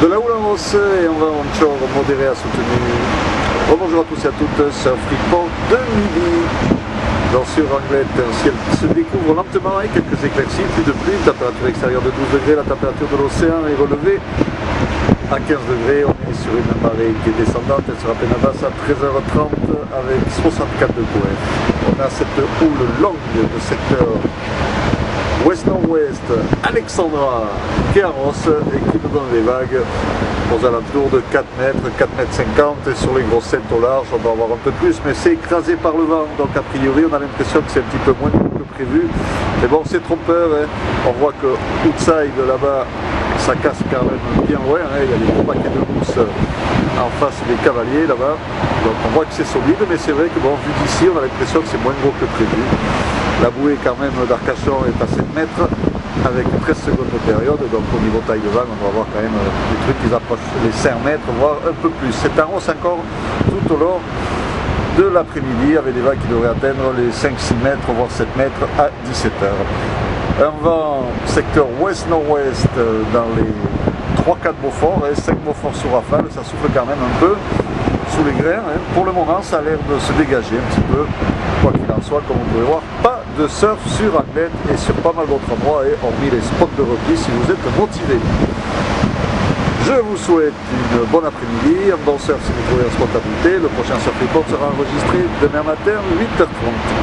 de la houle en hausse et on va en shore modéré à soutenu. Oh, bonjour à tous et à toutes, c'est un Freeport de midi. Dans sur Anglette, un ciel qui se découvre lentement avec quelques éclaircies, plus de pluie, une température extérieure de 12 degrés, la température de l'océan est relevée à 15 degrés, on est sur une marée qui est descendante, elle sera pleine à basse à 13h30 avec 64 de coef. On a cette houle longue de secteur ouest-nord-ouest, Alexandra, qui arrose et qui nous donne des vagues aux alentours de 4 mètres, 4 mètres 50 et sur les grossettes au large on va avoir un peu plus, mais c'est écrasé par le vent, donc a priori on a l'impression que c'est un petit peu moins que prévu, mais bon c'est trompeur, hein. On voit que outside là-bas ça casse quand même bien loin, hein. Il y a des gros paquets de mousse en face des cavaliers là-bas, donc on voit que c'est solide, mais c'est vrai que bon, vu d'ici on a l'impression que c'est moins gros que prévu. La bouée quand même d'Arcachon est à 7 mètres avec 13 secondes de période, donc au niveau taille de vague on va voir quand même des trucs qui approchent les 5 mètres, voire un peu plus. C'est en hausse encore tout au long de l'après-midi avec des vagues qui devraient atteindre les 5-6 mètres, voire 7 mètres à 17h. Un vent secteur ouest-nord-ouest dans les 3-4 Beaufort, 5 Beaufort sur rafale, ça souffle quand même un peu sous les grains. Pour le moment ça a l'air de se dégager un petit peu, quoi qu'il en soit, comme vous pouvez voir, pas de surf sur Anglette et sur pas mal d'autres endroits, et hormis les spots de repli si vous êtes motivé. Je vous souhaite une bonne après-midi, un bon surf si vous trouvez un spot à bouter. Le prochain Surf Report sera enregistré demain matin 8h30.